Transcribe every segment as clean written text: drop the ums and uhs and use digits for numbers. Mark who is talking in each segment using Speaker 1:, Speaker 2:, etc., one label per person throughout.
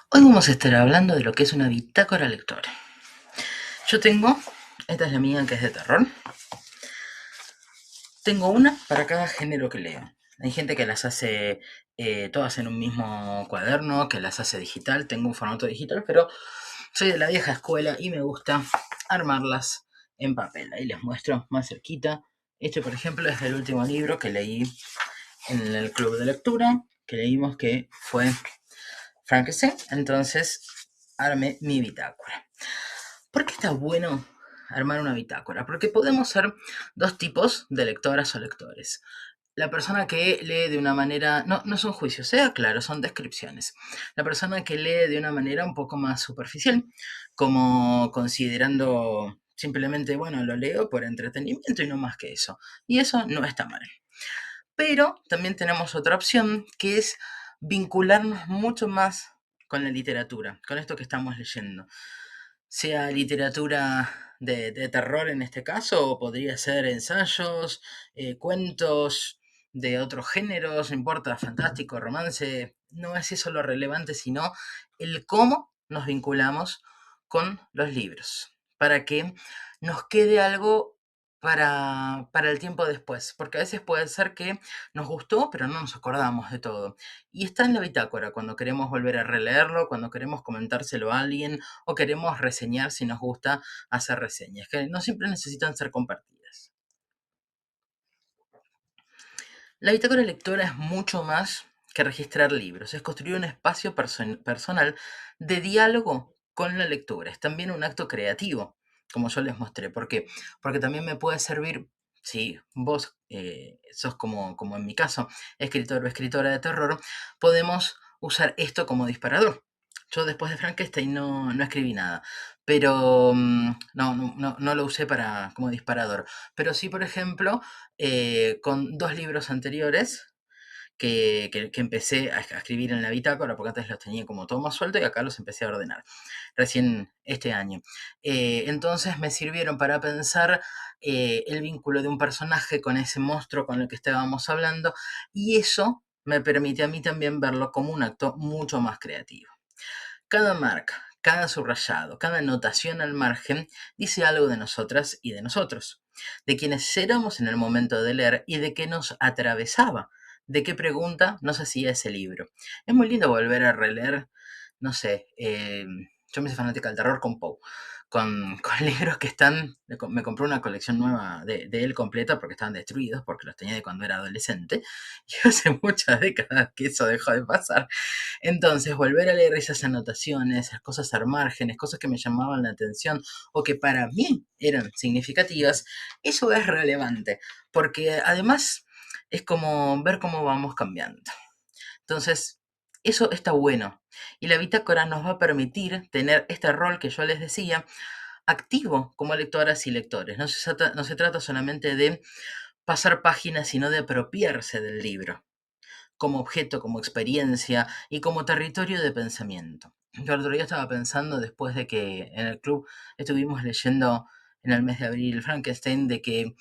Speaker 1: Hoy vamos a estar hablando de lo que es una bitácora lectora. Yo tengo, esta es la mía que es de terror, tengo una para cada género que leo. Hay gente que las hace todas en un mismo cuaderno, que las hace digital, tengo un formato digital, pero soy de la vieja escuela y me gusta armarlas en papel. Ahí les muestro más cerquita. Este, por ejemplo, es del último libro que leí en el club de lectura, que leímos que fue Frankenstein. Entonces, armé mi bitácora. ¿Por qué está bueno armar una bitácora? Porque podemos ser dos tipos de lectoras o lectores. La persona que lee de una manera, no son juicios, sea claro, son descripciones. La persona que lee de una manera un poco más superficial, como considerando simplemente, bueno, lo leo por entretenimiento y no más que eso. Y eso no está mal. Pero también tenemos otra opción que es vincularnos mucho más con la literatura, con esto que estamos leyendo. Sea literatura de terror en este caso, o podría ser ensayos, cuentos de otros géneros, no importa, fantástico, romance, no es eso lo relevante, sino el cómo nos vinculamos con los libros, para que nos quede algo para el tiempo después, porque a veces puede ser que nos gustó, pero no nos acordamos de todo. Y está en la bitácora cuando queremos volver a releerlo, cuando queremos comentárselo a alguien o queremos reseñar si nos gusta hacer reseñas, que no siempre necesitan ser compartidas. La bitácora lectora es mucho más que registrar libros, es construir un espacio personal de diálogo con la lectura, es también un acto creativo, como yo les mostré. ¿Por qué? Porque también me puede servir, si vos sos como en mi caso, escritor o escritora de terror, podemos usar esto como disparador. Yo después de Frankenstein no escribí nada, pero no lo usé como disparador. Pero sí, por ejemplo, con dos libros anteriores que empecé a escribir en la bitácora, porque antes los tenía como todo más suelto y acá los empecé a ordenar, recién este año. Entonces me sirvieron para pensar el vínculo de un personaje con ese monstruo con el que estábamos hablando, y eso me permite a mí también verlo como un acto mucho más creativo. Cada marca, cada subrayado, cada anotación al margen dice algo de nosotras y de nosotros, de quienes éramos en el momento de leer y de qué nos atravesaba, de qué pregunta nos hacía ese libro. Es muy lindo volver a releer, no sé, yo me hice fanática del terror con Poe, con libros que están, me compré una colección nueva de él completa porque estaban destruidos, porque los tenía de cuando era adolescente, y hace muchas décadas que eso dejó de pasar. Entonces, volver a leer esas anotaciones, esas cosas al márgenes, cosas que me llamaban la atención o que para mí eran significativas, eso es relevante, porque además es como ver cómo vamos cambiando. Entonces, eso está bueno. Y la bitácora nos va a permitir tener este rol que yo les decía, activo como lectoras y lectores. No se trata solamente de pasar páginas, sino de apropiarse del libro como objeto, como experiencia y como territorio de pensamiento. Yo el otro día estaba pensando, después de que en el club estuvimos leyendo en el mes de abril Frankenstein, de que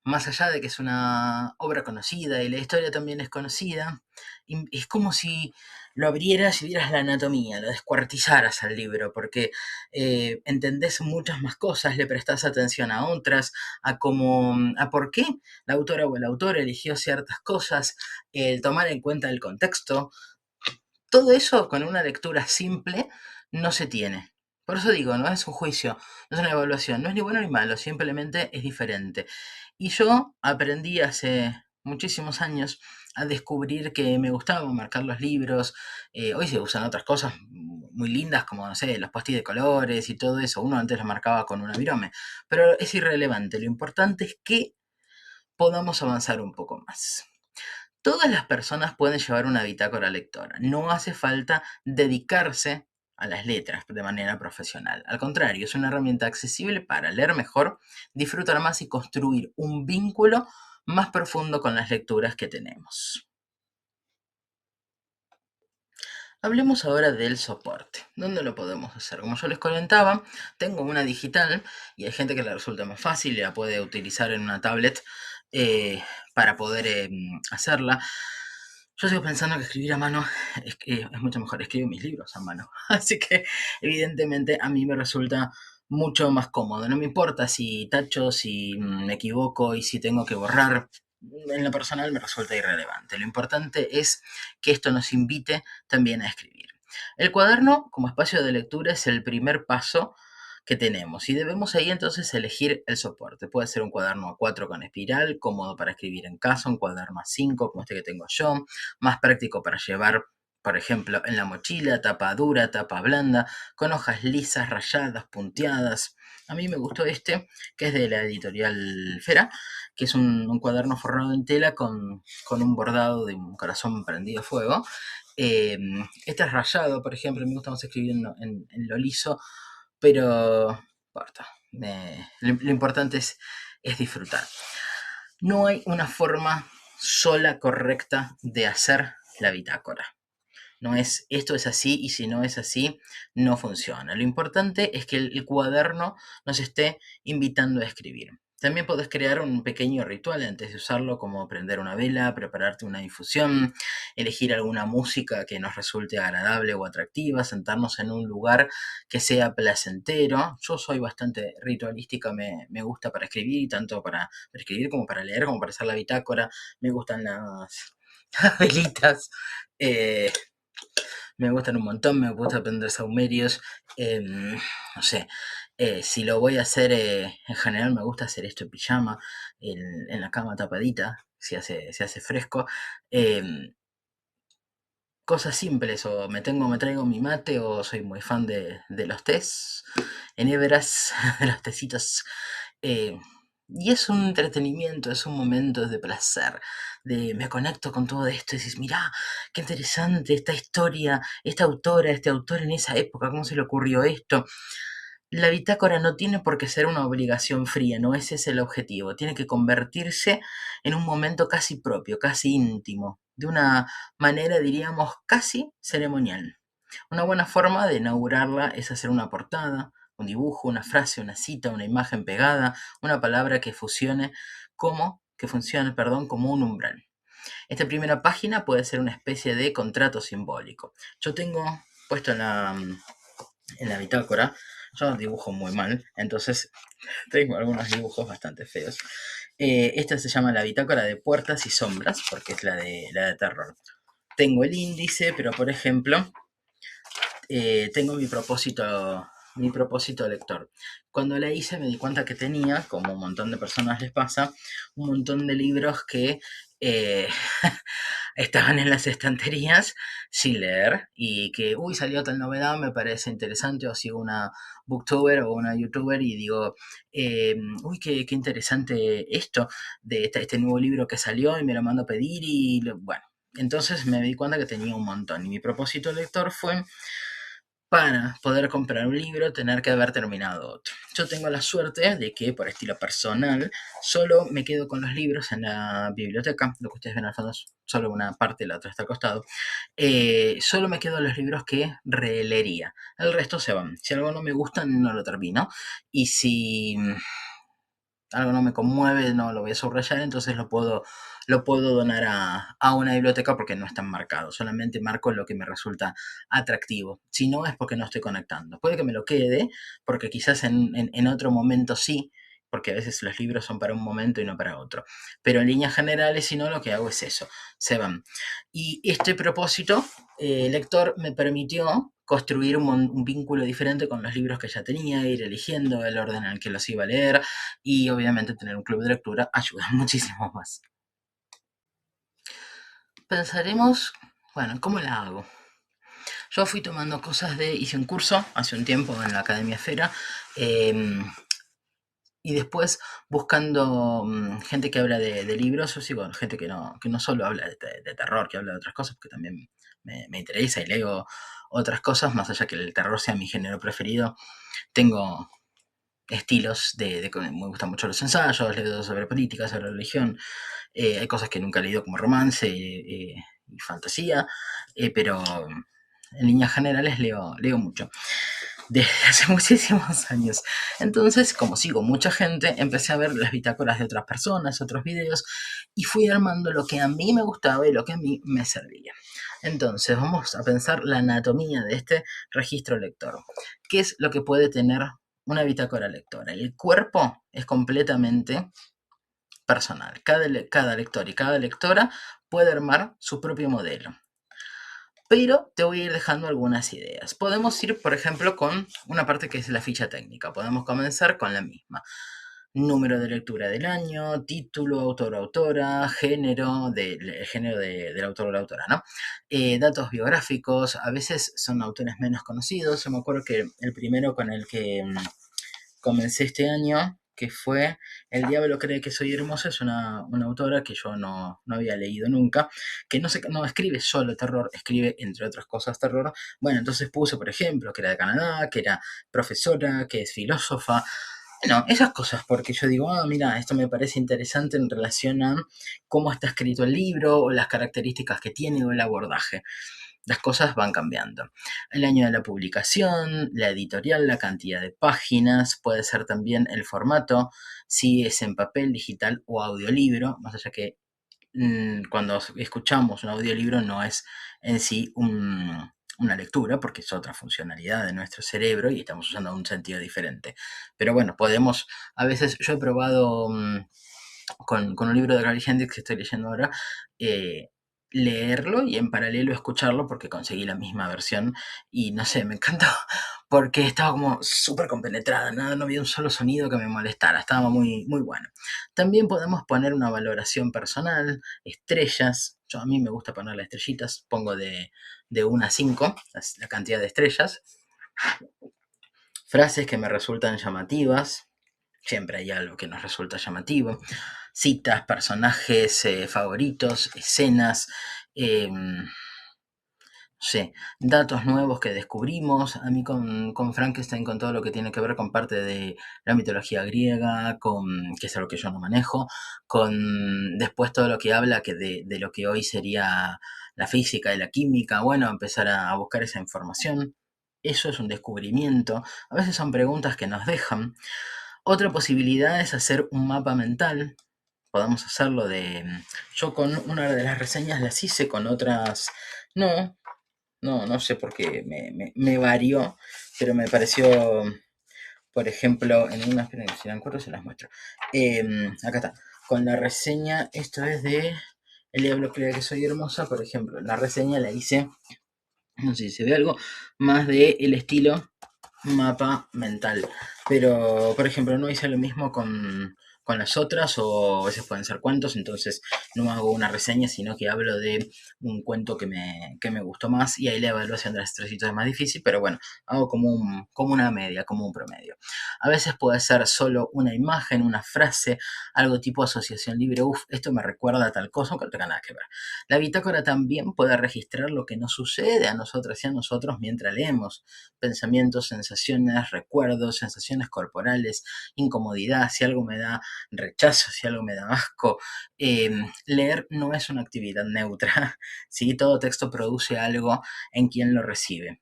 Speaker 1: más allá de que es una obra conocida y la historia también es conocida, es como si lo abrieras y vieras la anatomía, lo descuartizaras al libro, porque entendés muchas más cosas, le prestás atención a otras, a por qué la autora o el autor eligió ciertas cosas, el tomar en cuenta el contexto. Todo eso con una lectura simple no se tiene. Por eso digo, no es un juicio, no es una evaluación, no es ni bueno ni malo, simplemente es diferente. Y yo aprendí hace muchísimos años a descubrir que me gustaba marcar los libros. Hoy se usan otras cosas muy lindas como, no sé, los post-it de colores y todo eso. Uno antes lo marcaba con una virome, pero es irrelevante. Lo importante es que podamos avanzar un poco más. Todas las personas pueden llevar una bitácora lectora. No hace falta dedicarse a las letras de manera profesional. Al contrario, es una herramienta accesible para leer mejor, disfrutar más y construir un vínculo más profundo con las lecturas que tenemos. Hablemos ahora del soporte. ¿Dónde lo podemos hacer? Como yo les comentaba, tengo una digital y hay gente que le resulta más fácil y la puede utilizar en una tablet para poder hacerla. Yo sigo pensando que escribir a mano es mucho mejor. Escribo mis libros a mano. Así que, evidentemente, a mí me resulta mucho más cómodo. No me importa si tacho, si me equivoco y si tengo que borrar. En lo personal me resulta irrelevante. Lo importante es que esto nos invite también a escribir. El cuaderno, como espacio de lectura, es el primer paso que tenemos y debemos ahí entonces elegir el soporte. Puede ser un cuaderno A4 con espiral, cómodo para escribir en casa, un cuaderno A5 como este que tengo yo, más práctico para llevar, por ejemplo, en la mochila, tapa dura, tapa blanda, con hojas lisas, rayadas, punteadas. A mí me gustó este, que es de la editorial Fera, que es un cuaderno forrado en tela con un bordado de un corazón prendido a fuego. Este es rayado, por ejemplo, me gusta más escribir en lo liso, pero no importa. Lo importante es disfrutar. No hay una forma sola correcta de hacer la bitácora. No es esto es así y si no es así, no funciona. Lo importante es que el cuaderno nos esté invitando a escribir. También podés crear un pequeño ritual antes de usarlo, como prender una vela, prepararte una infusión, elegir alguna música que nos resulte agradable o atractiva, sentarnos en un lugar que sea placentero. Yo soy bastante ritualística, me gusta para escribir, tanto para escribir como para leer, como para hacer la bitácora. Me gustan las velitas. Eh, Me gustan un montón, me gusta aprender saumerios. No sé, si lo voy a hacer, en general me gusta hacer esto en pijama, en la cama tapadita, si hace fresco. Em, Cosas simples, o me traigo mi mate, o soy muy fan de los tés en hebras, de los tecitos. eh, y es un entretenimiento, es un momento de placer, me conecto con todo esto y dices, mirá, qué interesante esta historia, esta autora, este autor en esa época, cómo se le ocurrió esto. La bitácora no tiene por qué ser una obligación fría, no ese es el objetivo, tiene que convertirse en un momento casi propio, casi íntimo, de una manera, diríamos, casi ceremonial. Una buena forma de inaugurarla es hacer una portada, un dibujo, una frase, una cita, una imagen pegada, una palabra que funcione, como un umbral. Esta primera página puede ser una especie de contrato simbólico. Yo tengo puesto en la bitácora, yo dibujo muy mal, entonces tengo algunos dibujos bastante feos. Esta se llama la bitácora de puertas y sombras, porque es la de terror. Tengo el índice, pero por ejemplo, tengo mi propósito lector. Cuando la hice me di cuenta que tenía, como un montón de personas les pasa, un montón de libros que eh, estaban en las estanterías sin leer y que, uy, salió tal novedad, me parece interesante, o sigo una booktuber o una youtuber y digo, uy, qué interesante esto, de este nuevo libro que salió y me lo mando a pedir bueno, entonces me di cuenta que tenía un montón y mi propósito lector fue para poder comprar un libro tener que haber terminado otro. Yo tengo la suerte de que por estilo personal solo me quedo con los libros en la biblioteca, lo que ustedes ven al fondo es solo una parte, la otra está al costado. Solo me quedo los libros que releería, el resto se van. Si algo no me gusta no lo termino y si algo no me conmueve, no lo voy a subrayar, entonces lo puedo donar a una biblioteca porque no están marcados. Solamente marco lo que me resulta atractivo. Si no, es porque no estoy conectando. Puede que me lo quede, porque quizás en otro momento sí, porque a veces los libros son para un momento y no para otro. Pero en líneas generales, si no, lo que hago es eso, se van. Y este propósito lector me permitió construir un vínculo diferente con los libros que ya tenía, ir eligiendo el orden en el que los iba a leer, y obviamente tener un club de lectura ayuda muchísimo más. Pensaremos, bueno, ¿cómo la hago? Yo fui tomando hice un curso hace un tiempo en la Academia Fera, eh, y después buscando gente que habla de libros, yo sigo gente que no solo habla de terror, que habla de otras cosas, porque también me interesa y leo otras cosas, más allá que el terror sea mi género preferido. Tengo estilos me gustan mucho los ensayos, leo sobre política, sobre religión. Hay cosas que nunca he leído como romance y fantasía, pero en líneas generales leo mucho desde hace muchísimos años. Entonces, como sigo mucha gente, empecé a ver las bitácoras de otras personas, otros videos, y fui armando lo que a mí me gustaba y lo que a mí me servía. Entonces, vamos a pensar la anatomía de este registro lector. ¿Qué es lo que puede tener una bitácora lectora? El cuerpo es completamente personal. Cada lector y cada lectora puede armar su propio modelo. Pero te voy a ir dejando algunas ideas. Podemos ir, por ejemplo, con una parte que es la ficha técnica. Podemos comenzar con la misma. Número de lectura del año, título, autor o autora, género, el género del autor o la autora, ¿no? Datos biográficos, a veces son autores menos conocidos. Yo me acuerdo que el primero con el que comencé este año, que fue El diablo cree que soy hermosa, es una autora que yo no había leído nunca, que no escribe solo terror, escribe entre otras cosas terror. Bueno, entonces puse, por ejemplo, que era de Canadá, que era profesora, que es filósofa. Bueno, esas cosas, porque yo digo, mira, esto me parece interesante en relación a cómo está escrito el libro, o las características que tiene, o el abordaje. Las cosas van cambiando. El año de la publicación, la editorial, la cantidad de páginas, puede ser también el formato, si es en papel, digital o audiolibro, más allá que cuando escuchamos un audiolibro no es en sí una lectura, porque es otra funcionalidad de nuestro cerebro y estamos usando un sentido diferente. Pero bueno, a veces yo he probado con un libro de Gary Hendrix que estoy leyendo ahora, leerlo y en paralelo escucharlo porque conseguí la misma versión y no sé, me encantó porque estaba como súper compenetrada, nada, no había un solo sonido que me molestara, estaba muy, muy bueno. También podemos poner una valoración personal, estrellas, a mí me gusta ponerle estrellitas, pongo de 1 a 5 la cantidad de estrellas, frases que me resultan llamativas, siempre hay algo que nos resulta llamativo, citas, personajes favoritos, escenas, sí, datos nuevos que descubrimos. A mí con Frankenstein, con todo lo que tiene que ver con parte de la mitología griega, que es algo que yo no manejo, con después todo lo que habla de lo que hoy sería la física y la química, bueno, empezar a buscar esa información. Eso es un descubrimiento. A veces son preguntas que nos dejan. Otra posibilidad es hacer un mapa mental. Podemos hacerlo Yo con una de las reseñas las hice, con otras no. No sé por qué me varió, pero me pareció, por ejemplo, en una... Esperen, si la encuentro se las muestro. Acá está. Con la reseña, esto es de El diablo cree que soy hermosa, por ejemplo. La reseña la hice, no sé si se ve algo, más de el estilo mapa mental. Pero, por ejemplo, no hice lo mismo con las otras, o a veces pueden ser cuentos, entonces no hago una reseña, sino que hablo de un cuento que me gustó más y ahí la evaluación de las estrellitas es más difícil, pero bueno, hago como una media, como un promedio. A veces puede ser solo una imagen, una frase, algo tipo asociación libre, esto me recuerda a tal cosa, aunque no tenga nada que ver. La bitácora también puede registrar lo que nos sucede a nosotras y a nosotros mientras leemos, pensamientos, sensaciones, recuerdos, sensaciones corporales, incomodidad, si algo me da rechazo, si algo me da asco. Leer no es una actividad neutra, ¿sí? Todo texto produce algo en quien lo recibe.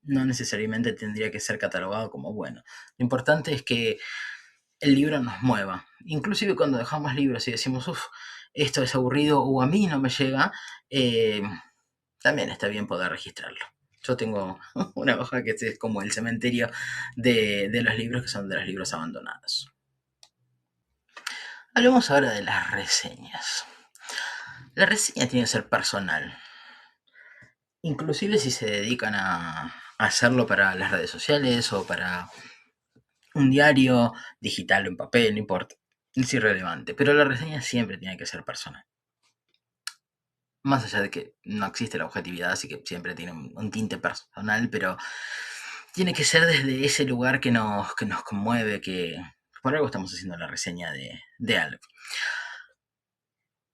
Speaker 1: No necesariamente tendría que ser catalogado como bueno. Lo importante es que el libro nos mueva. Inclusive cuando dejamos libros y decimos, esto es aburrido o a mí no me llega, también está bien poder registrarlo. Yo tengo una hoja que es como el cementerio de los libros, que son de los libros abandonados. Hablemos ahora de las reseñas. La reseña tiene que ser personal. Inclusive si se dedican a hacerlo para las redes sociales o para un diario digital o en papel, no importa. Es irrelevante. Pero la reseña siempre tiene que ser personal. Más allá de que no existe la objetividad, así que siempre tiene un tinte personal, pero tiene que ser desde ese lugar que nos conmueve, que por algo estamos haciendo la reseña de algo.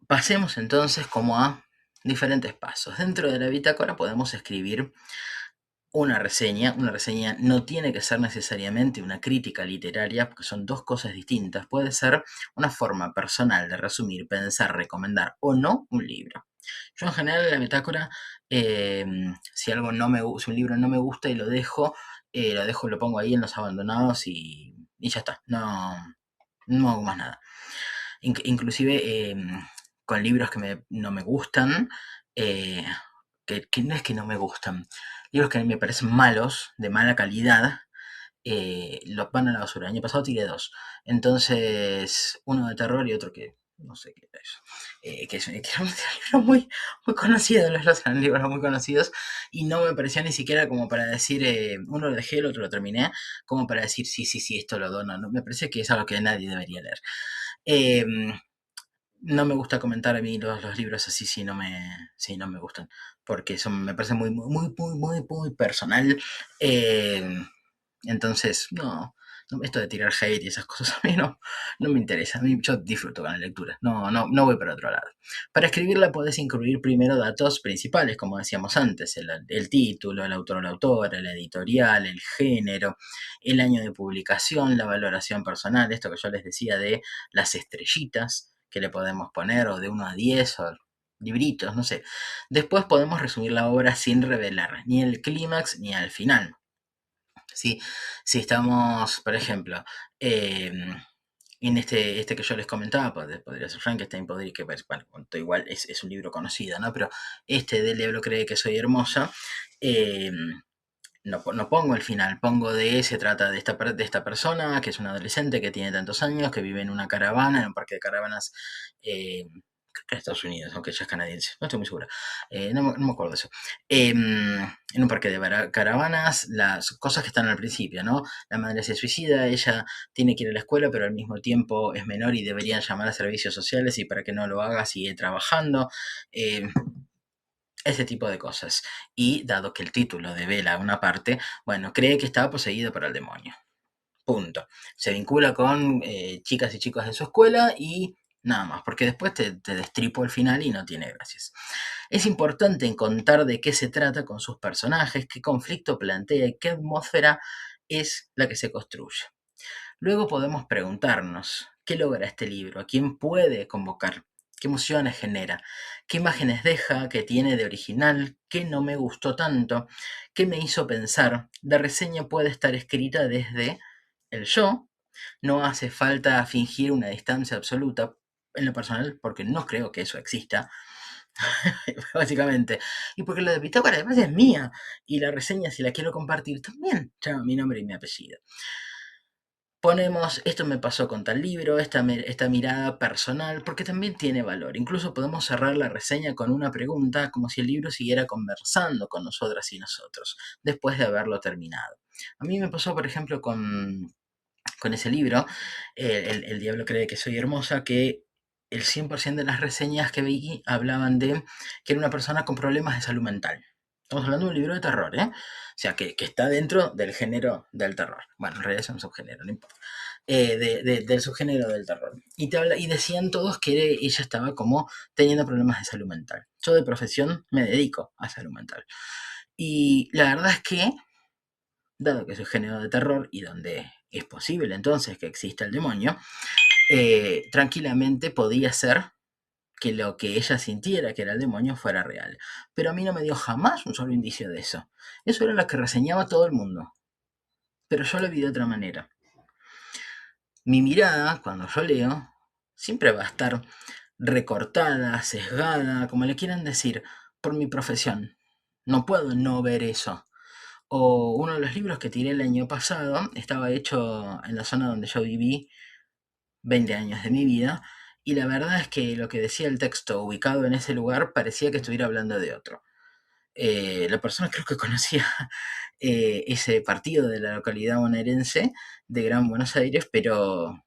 Speaker 1: Pasemos entonces como a diferentes pasos. Dentro de la bitácora podemos escribir una reseña. Una reseña no tiene que ser necesariamente una crítica literaria, porque son dos cosas distintas. Puede ser una forma personal de resumir, pensar, recomendar o no un libro. Yo en general en la bitácora, si un libro no me gusta y lo dejo, lo pongo ahí en los abandonados y ya está. No hago más nada. inclusive con libros que no me gustan, que no es que no me gustan, libros que me parecen malos, de mala calidad, los van a la basura. El año pasado tiré dos. Entonces, uno de terror y otro que no sé qué es. Que era un libro muy conocido, los dos eran libros muy conocidos, y no me pareció ni siquiera como para decir, uno lo dejé, el otro lo terminé, como para decir, sí, sí, sí, esto lo dono. No, me parece que es algo que nadie debería leer. Eh, no me gusta comentar a mí los libros así si no me gustan, porque me parece muy personal. Eh, entonces, no, esto de tirar hate y esas cosas a mí no me interesa. A mí yo disfruto con la lectura, no voy para otro lado. Para escribirla puedes incluir primero datos principales, como decíamos antes, el título, el autor o la autora, la editorial, el género, el año de publicación, la valoración personal, esto que yo les decía de las estrellitas que le podemos poner, o de 1 a 10, o libritos, no sé. Después podemos resumir la obra sin revelar ni el clímax ni al final. ¿Sí? Si estamos, por ejemplo, en este que yo les comentaba, podría ser Frankenstein, podría que, pues, bueno, igual es un libro conocido, ¿no? Pero este del diablo cree que soy hermosa, eh, no pongo el final, pongo se trata de esta persona, que es una adolescente que tiene tantos años, que vive en una caravana, en un parque de caravanas, creo que en Estados Unidos, aunque ella es canadiense, no estoy muy segura, no me acuerdo de eso. En un parque de caravanas, las cosas que están al principio, ¿no? La madre se suicida, ella tiene que ir a la escuela, pero al mismo tiempo es menor y deberían llamar a servicios sociales, y para que no lo haga sigue trabajando. Eh, ese tipo de cosas. Y dado que el título devela una parte, bueno, cree que está poseído por el demonio. Punto. Se vincula con chicas y chicos de su escuela y nada más, porque después te destripo el final y no tiene gracias. Es importante en contar de qué se trata con sus personajes, qué conflicto plantea y qué atmósfera es la que se construye. Luego podemos preguntarnos, ¿qué logra este libro? ¿A quién puede convocar? ¿Qué emociones genera? ¿Qué imágenes deja? ¿Qué tiene de original? ¿Qué no me gustó tanto? ¿Qué me hizo pensar? La reseña puede estar escrita desde el yo. No hace falta fingir una distancia absoluta en lo personal, porque no creo que eso exista, básicamente. Y porque lo de Pitágoras además es mía. Y la reseña, si la quiero compartir, también lleva mi nombre y mi apellido. Ponemos, esto me pasó con tal libro, esta mirada personal, porque también tiene valor. Incluso podemos cerrar la reseña con una pregunta, como si el libro siguiera conversando con nosotras y nosotros, después de haberlo terminado. A mí me pasó, por ejemplo, con ese libro, el diablo cree que soy hermosa, que el 100% de las reseñas que vi hablaban de que era una persona con problemas de salud mental. Estamos hablando de un libro de terror, ¿eh? O sea, que está dentro del género del terror. Bueno, en realidad es un subgénero, no importa. Del subgénero del terror. Y decían todos que ella estaba como teniendo problemas de salud mental. Yo de profesión me dedico a salud mental. Y la verdad es que, dado que es un género de terror y donde es posible entonces que exista el demonio, tranquilamente podía ser que lo que ella sintiera que era el demonio fuera real. Pero a mí no me dio jamás un solo indicio de eso. Eso era lo que reseñaba todo el mundo. Pero yo lo vi de otra manera. Mi mirada, cuando yo leo, siempre va a estar recortada, sesgada, como le quieran decir, por mi profesión. No puedo no ver eso. O uno de los libros que tiré el año pasado estaba hecho en la zona donde yo viví 20 años de mi vida, y la verdad es que lo que decía el texto ubicado en ese lugar parecía que estuviera hablando de otro. La persona creo que conocía ese partido de la localidad bonaerense de Gran Buenos Aires, pero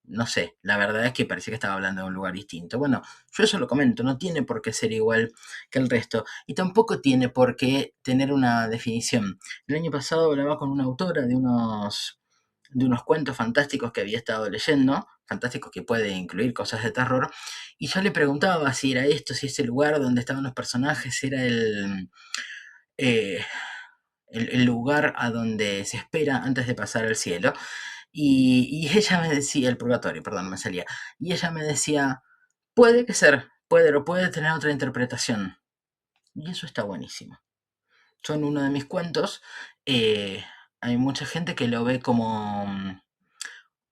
Speaker 1: no sé, la verdad es que parecía que estaba hablando de un lugar distinto. Bueno, yo eso lo comento, no tiene por qué ser igual que el resto, y tampoco tiene por qué tener una definición. El año pasado hablaba con una autora de unos cuentos fantásticos que había estado leyendo, fantásticos que puede incluir cosas de terror, y yo le preguntaba si era esto, si ese lugar donde estaban los personajes era eh, el lugar a donde se espera antes de pasar al cielo. Y ella me decía, el purgatorio, perdón, me salía. Y ella me decía, puede que ser, puede tener otra interpretación. Y eso está buenísimo. Yo en uno de mis cuentos, hay mucha gente que lo ve como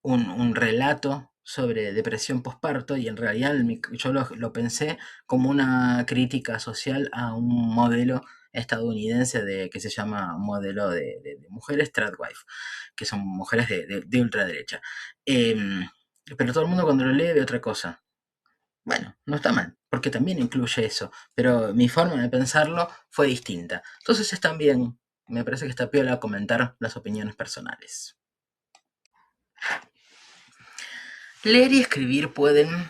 Speaker 1: un relato sobre depresión postparto y en realidad yo lo pensé como una crítica social a un modelo estadounidense que se llama modelo de mujeres tradwife, que son mujeres de ultraderecha. Em, pero todo el mundo cuando lo lee ve otra cosa. Bueno, no está mal, porque también incluye eso, pero mi forma de pensarlo fue distinta. Entonces es también, me parece que está piola comentar las opiniones personales. Leer y escribir pueden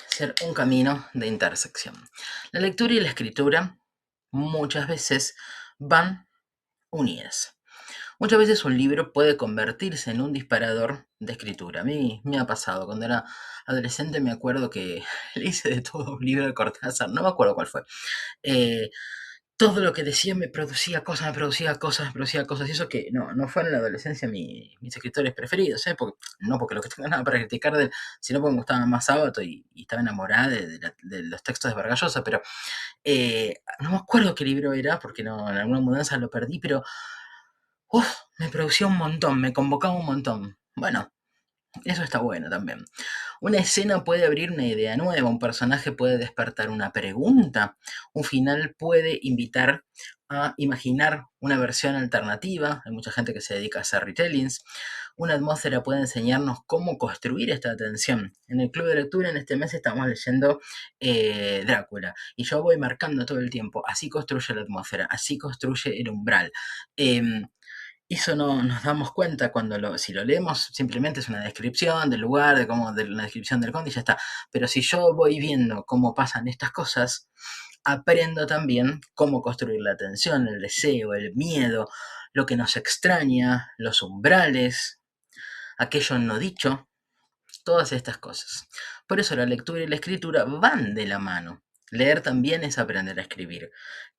Speaker 1: ser un camino de intersección. La lectura y la escritura muchas veces van unidas. Muchas veces un libro puede convertirse en un disparador de escritura. A mí me ha pasado. Cuando era adolescente me acuerdo que le hice de todo un libro de Cortázar. No me acuerdo cuál fue. Eh, todo lo que decía me producía cosas, me producía cosas, me producía cosas. Y eso que no fueron en la adolescencia mis escritores preferidos, ¿eh? No porque lo que tenga nada para criticar de él, sino porque me gustaba más Sábato y estaba enamorada de los textos de Vargas Llosa. Pero no me acuerdo qué libro era, porque no, en alguna mudanza lo perdí, pero me producía un montón, me convocaba un montón. Bueno, eso está bueno también. Una escena puede abrir una idea nueva, un personaje puede despertar una pregunta, un final puede invitar a imaginar una versión alternativa, hay mucha gente que se dedica a hacer retellings, una atmósfera puede enseñarnos cómo construir esta tensión. En el club de lectura en este mes estamos leyendo Drácula y yo voy marcando todo el tiempo, así construye la atmósfera, así construye el umbral. Eso no nos damos cuenta si lo leemos, simplemente es una descripción del lugar, de una descripción del conde y ya está. Pero si yo voy viendo cómo pasan estas cosas, aprendo también cómo construir la atención, el deseo, el miedo, lo que nos extraña, los umbrales, aquello no dicho, todas estas cosas. Por eso la lectura y la escritura van de la mano. Leer también es aprender a escribir.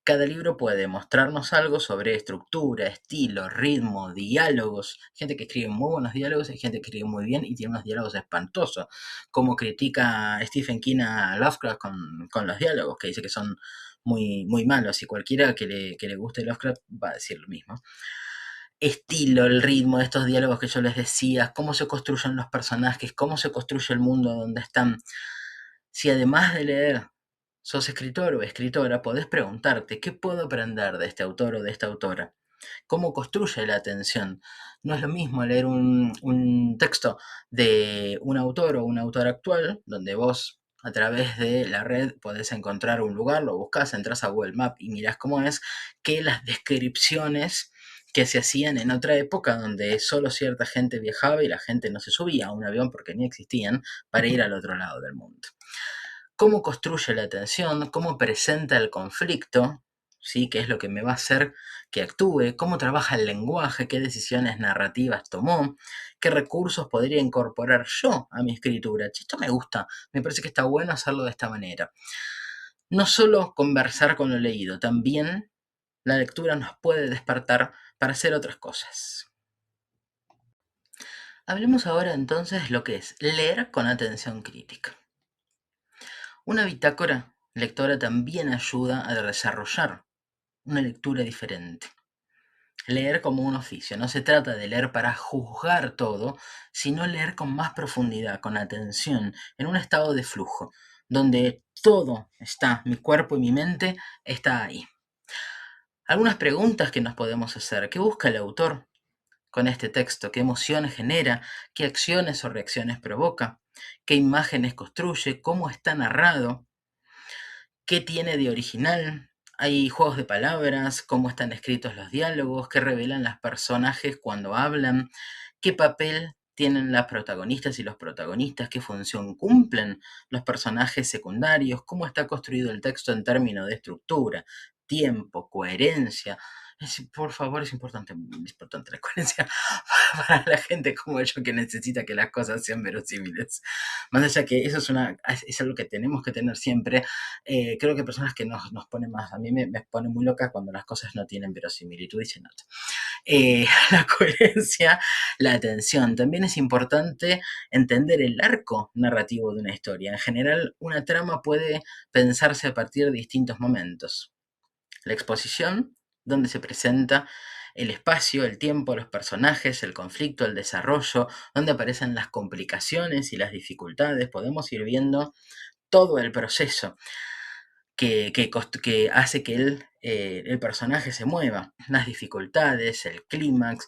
Speaker 1: Cada libro puede mostrarnos algo sobre estructura, estilo, ritmo, diálogos. Hay gente que escribe muy buenos diálogos, hay gente que escribe muy bien y tiene unos diálogos espantosos, como critica Stephen King a Lovecraft con los diálogos, que dice que son muy malos, y cualquiera que le guste Lovecraft va a decir lo mismo. Estilo, el ritmo de estos diálogos que yo les decía, cómo se construyen los personajes, cómo se construye el mundo donde están. Si además de leer sos escritor o escritora, podés preguntarte, ¿qué puedo aprender de este autor o de esta autora? ¿Cómo construye la atención? No es lo mismo leer un texto de un autor o un autor actual, donde vos a través de la red podés encontrar un lugar, lo buscas, entras a Google Maps y mirás cómo es, que las descripciones que se hacían en otra época donde solo cierta gente viajaba y la gente no se subía a un avión porque ni existían para ir al otro lado del mundo. Cómo construye la atención, cómo presenta el conflicto, ¿sí? ¿Qué es lo que me va a hacer que actúe? ¿Cómo trabaja el lenguaje? ¿Qué decisiones narrativas tomó? ¿Qué recursos podría incorporar yo a mi escritura? Esto me gusta, me parece que está bueno hacerlo de esta manera. No solo conversar con lo leído, también la lectura nos puede despertar para hacer otras cosas. Hablemos ahora entonces lo que es leer con atención crítica. Una bitácora lectora también ayuda a desarrollar una lectura diferente. Leer como un oficio. No se trata de leer para juzgar todo, sino leer con más profundidad, con atención, en un estado de flujo, donde todo está, mi cuerpo y mi mente está ahí. Algunas preguntas que nos podemos hacer. ¿Qué busca el autor con este texto? ¿Qué emociones genera? ¿Qué acciones o reacciones provoca? ¿Qué imágenes construye? ¿Cómo está narrado? ¿Qué tiene de original? Hay juegos de palabras, cómo están escritos los diálogos, qué revelan los personajes cuando hablan, qué papel tienen las protagonistas y los protagonistas, qué función cumplen los personajes secundarios, cómo está construido el texto en términos de estructura, tiempo, coherencia. Por favor, es importante la coherencia para la gente como yo que necesita que las cosas sean verosímiles. Más allá que eso es algo que tenemos que tener siempre. Creo que hay personas que nos ponen más, a mí me pone muy loca cuando las cosas no tienen verosimilitud y se nota. La coherencia, la atención. También es importante entender el arco narrativo de una historia. En general, una trama puede pensarse a partir de distintos momentos. La exposición, donde se presenta el espacio, el tiempo, los personajes, el conflicto, el desarrollo, donde aparecen las complicaciones y las dificultades. Podemos ir viendo todo el proceso que hace que el personaje se mueva, las dificultades, el clímax,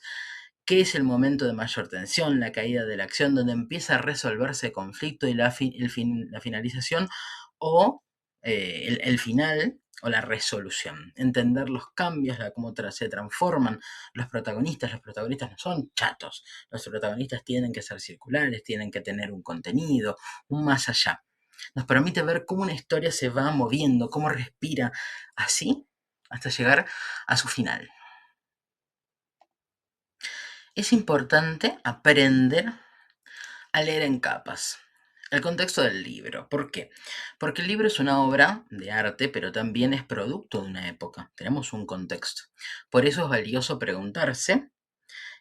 Speaker 1: qué es el momento de mayor tensión, la caída de la acción, donde empieza a resolverse conflicto y la finalización o el final o la resolución. Entender los cambios, cómo se transforman los protagonistas. Los protagonistas no son chatos, los protagonistas tienen que ser circulares, tienen que tener un contenido, un más allá. Nos permite ver cómo una historia se va moviendo, cómo respira así hasta llegar a su final. Es importante aprender a leer en capas. El contexto del libro. ¿Por qué? Porque el libro es una obra de arte, pero también es producto de una época. Tenemos un contexto. Por eso es valioso preguntarse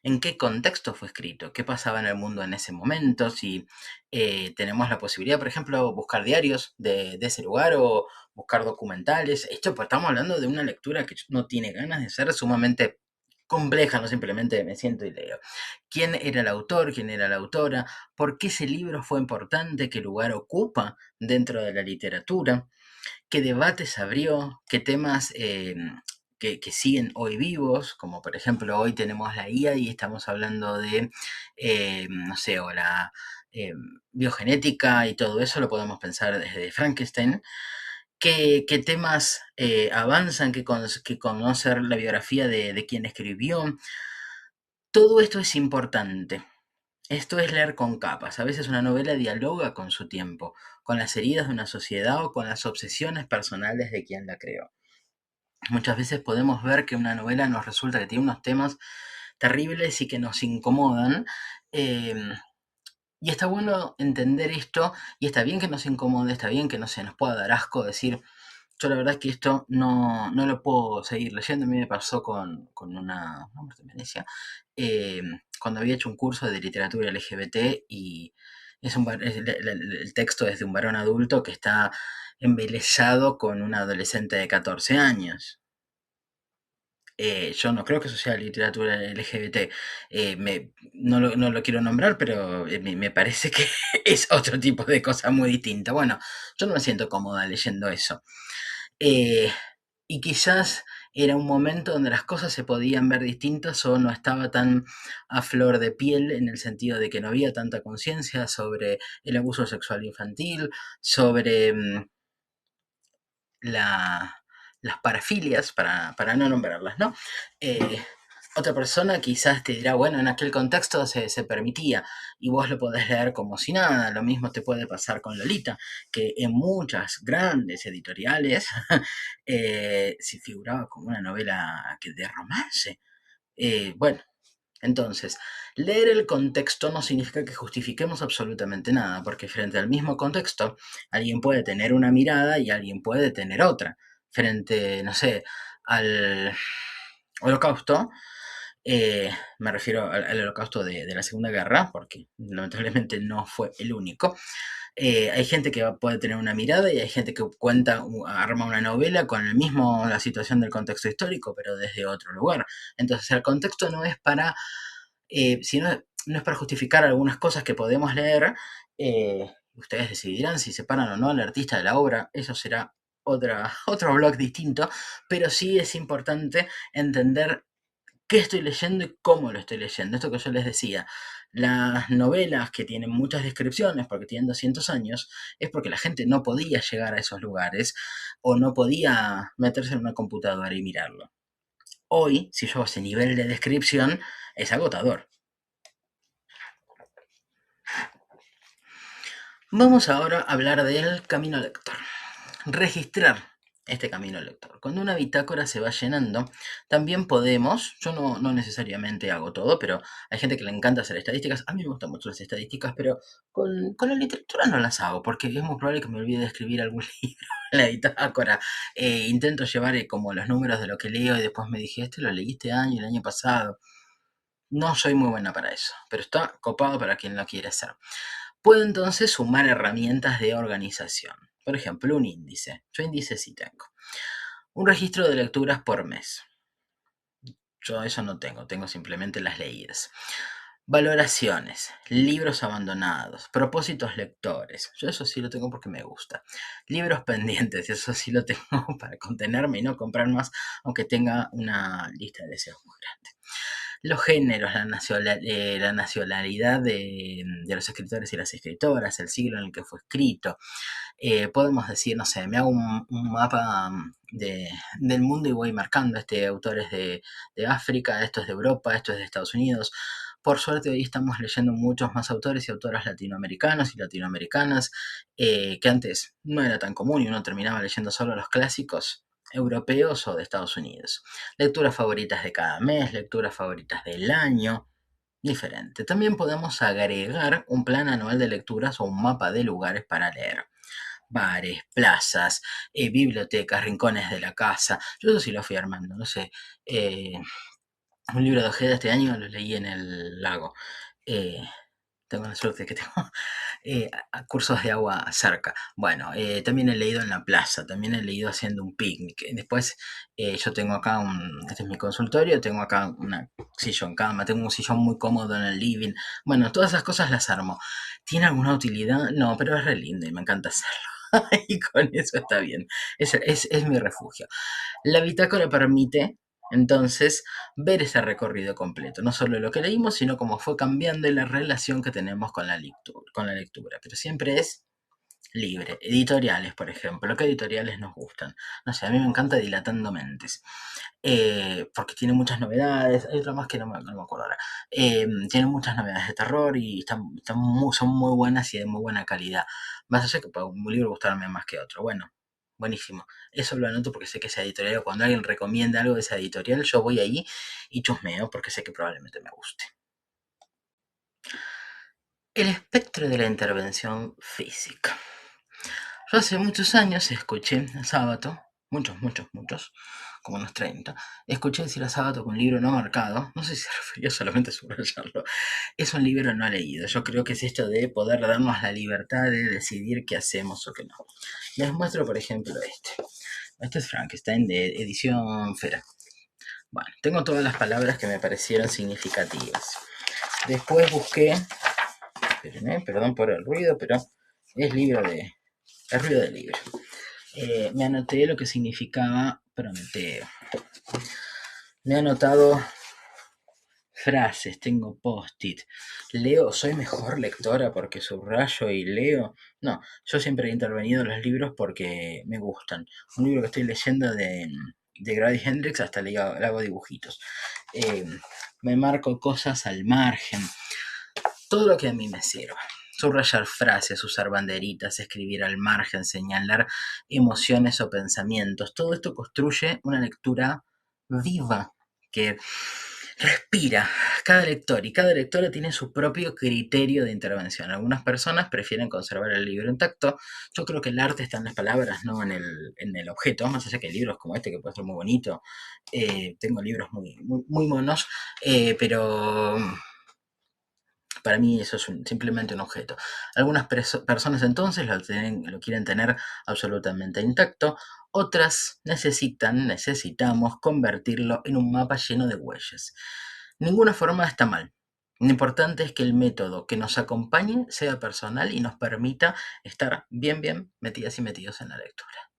Speaker 1: en qué contexto fue escrito, qué pasaba en el mundo en ese momento, si tenemos la posibilidad, por ejemplo, buscar diarios de ese lugar o buscar documentales. Esto pues, estamos hablando de una lectura que no tiene ganas de ser sumamente compleja, no simplemente me siento y leo. ¿Quién era el autor? ¿Quién era la autora? ¿Por qué ese libro fue importante? ¿Qué lugar ocupa dentro de la literatura? ¿Qué debates abrió? ¿Qué temas que siguen hoy vivos? Como por ejemplo hoy tenemos la IA y estamos hablando de, no sé, o la biogenética y todo eso lo podemos pensar desde Frankenstein. ¿Qué temas avanzan? ¿Qué conocer la biografía de quien escribió? Todo esto es importante. Esto es leer con capas. A veces una novela dialoga con su tiempo, con las heridas de una sociedad o con las obsesiones personales de quien la creó. Muchas veces podemos ver que una novela nos resulta que tiene unos temas terribles y que nos incomodan. Y está bueno entender esto, y está bien que nos incomode, está bien que no se nos pueda dar asco decir, yo la verdad es que esto no lo puedo seguir leyendo. A mí me pasó con una muerte en Venecia, cuando había hecho un curso de literatura LGBT y el texto es de un varón adulto que está embelesado con una adolescente de 14 años. Yo no creo que eso sea literatura LGBT. No lo quiero nombrar, pero me parece que es otro tipo de cosa muy distinta. Bueno, yo no me siento cómoda leyendo eso. Eh, y quizás era un momento donde las cosas se podían ver distintas o no estaba tan a flor de piel en el sentido de que no había tanta conciencia sobre el abuso sexual infantil, sobre la, las parafilias, para no nombrarlas, ¿no? Eh, Otra persona quizás te dirá, bueno, en aquel contexto se permitía y vos lo podés leer como si nada. Lo mismo te puede pasar con Lolita, que en muchas grandes editoriales se figuraba como una novela de romance. Bueno, entonces, leer el contexto no significa que justifiquemos absolutamente nada, porque frente al mismo contexto, alguien puede tener una mirada y alguien puede tener otra. Frente, no sé, al holocausto, me refiero al holocausto de la Segunda Guerra, porque lamentablemente no fue el único. Hay gente que puede tener una mirada y hay gente que arma una novela con la situación del contexto histórico, pero desde otro lugar. Entonces, el contexto no es para si no es para justificar algunas cosas que podemos leer, ustedes decidirán si separan o no al artista de la obra, eso será otro blog distinto, pero sí es importante entender qué estoy leyendo y cómo lo estoy leyendo. Esto que yo les decía, las novelas que tienen muchas descripciones porque tienen 200 años, es porque la gente no podía llegar a esos lugares o no podía meterse en una computadora y mirarlo. Hoy, si yo hago ese nivel de descripción, es agotador. Vamos ahora a hablar del camino lector. Registrar este camino lector. Cuando una bitácora se va llenando, también podemos, yo no necesariamente hago todo, pero hay gente que le encanta hacer estadísticas. A mí me gustan mucho las estadísticas, pero con la literatura no las hago, porque es muy probable que me olvide de escribir algún libro en la bitácora. Intento llevar como los números de lo que leo y después me dije, este lo leí este año, el año pasado. No soy muy buena para eso, pero está copado para quien lo quiere hacer. Puedo entonces sumar herramientas de organización. Por ejemplo, un índice. Yo índice sí tengo. Un registro de lecturas por mes. Yo eso no tengo simplemente las leídas. Valoraciones, libros abandonados, propósitos lectores. Yo eso sí lo tengo porque me gusta. Libros pendientes, eso sí lo tengo para contenerme y no comprar más, aunque tenga una lista de deseos muy grande. Los géneros, la nacionalidad de los escritores y las escritoras, el siglo en el que fue escrito. Podemos decir, no sé, me hago un mapa del mundo y voy marcando, este autor es de África, esto es de Europa, esto es de Estados Unidos. Por suerte hoy estamos leyendo muchos más autores y autoras latinoamericanos y latinoamericanas, que antes no era tan común y uno terminaba leyendo solo los clásicos europeos o de Estados Unidos. Lecturas favoritas de cada mes, lecturas favoritas del año, diferente. También podemos agregar un plan anual de lecturas o un mapa de lugares para leer. Bares, plazas, bibliotecas, rincones de la casa. Yo eso sí lo fui armando, no sé. Un libro de Ojeda este año lo leí en el lago. Eh, Tengo la suerte de que tengo cursos de agua cerca. Bueno, también he leído en la plaza, también he leído haciendo un picnic. Después yo tengo acá este es mi consultorio, tengo acá una sillón cama, tengo un sillón muy cómodo en el living. Bueno, todas esas cosas las armo. ¿Tiene alguna utilidad? No, pero es re lindo y me encanta hacerlo. Y con eso está bien. Es mi refugio. La bitácora permite entonces ver ese recorrido completo, no solo lo que leímos, sino cómo fue cambiando y la relación que tenemos con la lectura. Pero siempre es libre. Editoriales, por ejemplo. ¿Qué editoriales nos gustan? No sé, a mí me encanta Dilatando Mentes. Porque tiene muchas novedades. Hay otra más que no me acuerdo ahora. Tiene muchas novedades de terror y son muy buenas y de muy buena calidad. Más allá que para un libro gustarme más que otro. Bueno, buenísimo. Eso lo anoto porque sé que esa editorial, cuando alguien recomienda algo de esa editorial, yo voy ahí y chusmeo porque sé que probablemente me guste. El espectro de la intervención física. Yo hace muchos años escuché a Sábato, muchos, como unos 30, escuché decir a Sábato que un libro no marcado, no sé si se refería solamente a subrayarlo, es un libro no leído. Yo creo que es esto de poder darnos la libertad de decidir qué hacemos o qué no. Les muestro, por ejemplo, este. Este es Frankenstein de edición Fera. Bueno, tengo todas las palabras que me parecieron significativas. Después busqué, perdón por el ruido, pero es el ruido del libro. Me anoté lo que significaba Prometeo. Me he anotado frases, tengo post-it. Leo, soy mejor lectora porque subrayo y leo. No, yo siempre he intervenido en los libros porque me gustan. Un libro que estoy leyendo de Grady Hendrix hasta le hago dibujitos. Me marco cosas al margen. Todo lo que a mí me sirva. Subrayar frases, usar banderitas, escribir al margen, señalar emociones o pensamientos. Todo esto construye una lectura viva que respira cada lector y cada lectora tiene su propio criterio de intervención. Algunas personas prefieren conservar el libro intacto. Yo creo que el arte está en las palabras, no en el objeto, más allá que libros como este que puede ser muy bonito. Tengo libros muy monos, pero para mí eso es simplemente un objeto. Algunas personas entonces lo quieren tener absolutamente intacto, otras necesitamos convertirlo en un mapa lleno de huellas. Ninguna forma está mal. Lo importante es que el método que nos acompañe sea personal y nos permita estar bien metidas y metidos en la lectura.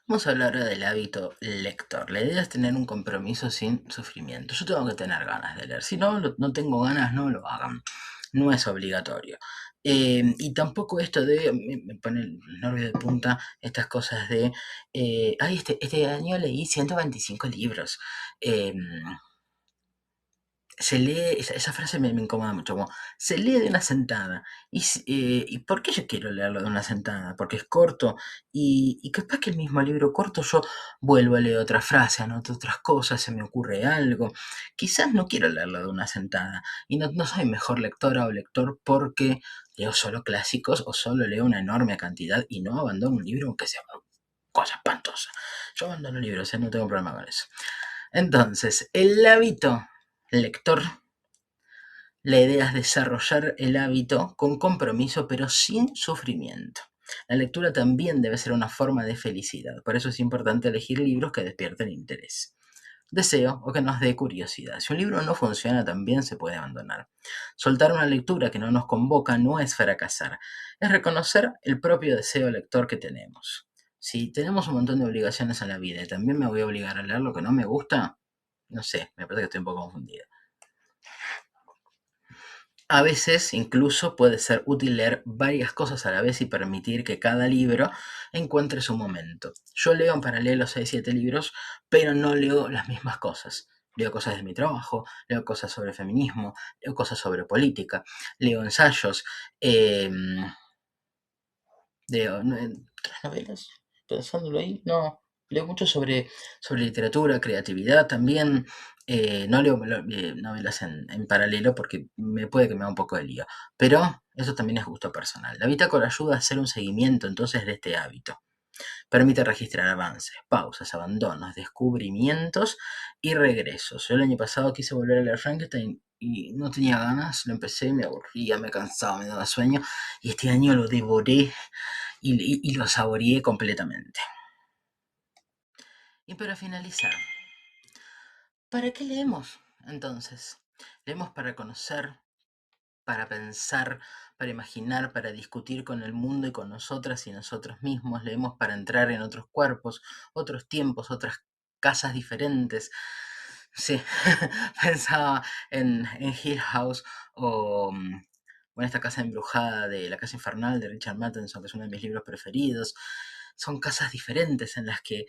Speaker 1: Vamos a hablar ahora del hábito lector. La idea es tener un compromiso sin sufrimiento. Yo tengo que tener ganas de leer. Si no tengo ganas, no lo hagan. No es obligatorio. Y tampoco esto de, me pone el nervio de punta, estas cosas de, ay, este año leí 125 libros. Eh, Se lee, esa frase me incomoda mucho, como, se lee de una sentada. ¿Y por qué yo quiero leerlo de una sentada? Porque es corto y capaz que el mismo libro corto yo vuelvo a leer otra frase, anoto otras cosas, se me ocurre algo. Quizás no quiero leerlo de una sentada y no soy mejor lectora o lector porque leo solo clásicos o solo leo una enorme cantidad y no abandono un libro aunque sea una cosa espantosa. Yo abandono libros, no tengo problema con eso. Entonces, el hábito lector, la idea es desarrollar el hábito con compromiso pero sin sufrimiento. La lectura también debe ser una forma de felicidad, por eso es importante elegir libros que despierten interés. deseo o que nos dé curiosidad. Si un libro no funciona, también se puede abandonar. Soltar una lectura que no nos convoca no es fracasar, es reconocer el propio deseo lector que tenemos. Si tenemos un montón de obligaciones en la vida y también me voy a obligar a leer lo que no me gusta, no sé, me parece que estoy un poco confundida. A veces incluso puede ser útil leer varias cosas a la vez y permitir que cada libro encuentre su momento. Yo leo en paralelo 6 7 libros, pero no leo las mismas cosas. Leo cosas de mi trabajo, leo cosas sobre feminismo, leo cosas sobre política, leo ensayos, eh, leo otras novelas, pensándolo ahí, no, leo mucho sobre literatura, creatividad también. No leo novelas en paralelo porque me puede que me haga un poco de lío, pero eso también es gusto personal. La bitácora ayuda a hacer un seguimiento entonces de este hábito. Permite registrar avances, pausas, abandonos, descubrimientos y regresos. Yo el año pasado quise volver a leer Frankenstein y no tenía ganas, lo empecé, me aburría, me cansaba, me daba sueño y este año lo devoré y lo saboreé completamente. Y para finalizar, ¿para qué leemos entonces? Leemos para conocer, para pensar, para imaginar, para discutir con el mundo y con nosotras y nosotros mismos. Leemos para entrar en otros cuerpos, otros tiempos, otras casas diferentes. Sí, pensaba en Hill House o en esta casa embrujada de La Casa Infernal de Richard Matheson, que es uno de mis libros preferidos. Son casas diferentes en las que,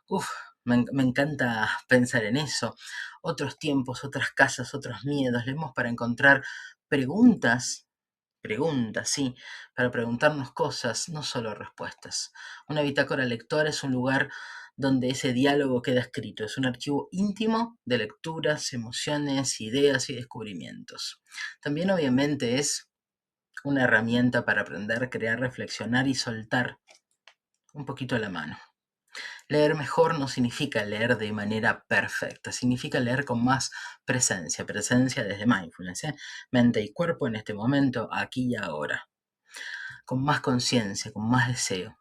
Speaker 1: uff, me encanta pensar en eso. Otros tiempos, otras casas, otros miedos. Leemos para encontrar preguntas, preguntas, sí, para preguntarnos cosas, no solo respuestas. Una bitácora lectora es un lugar donde ese diálogo queda escrito, es un archivo íntimo de lecturas, emociones, ideas y descubrimientos. También obviamente es una herramienta para aprender, crear, reflexionar y soltar un poquito la mano. Leer mejor no significa leer de manera perfecta, significa leer con más presencia, presencia desde mindfulness, ¿eh? Mente y cuerpo en este momento, aquí y ahora, con más conciencia, con más deseo.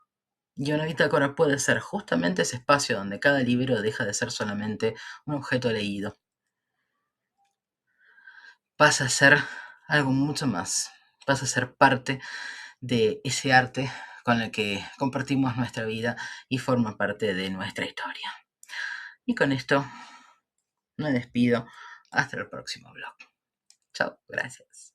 Speaker 1: Y una bitácora puede ser justamente ese espacio donde cada libro deja de ser solamente un objeto leído, pasa a ser algo mucho más, pasa a ser parte de ese arte con el que compartimos nuestra vida y forma parte de nuestra historia. Y con esto me despido. Hasta el próximo blog. Chao, gracias.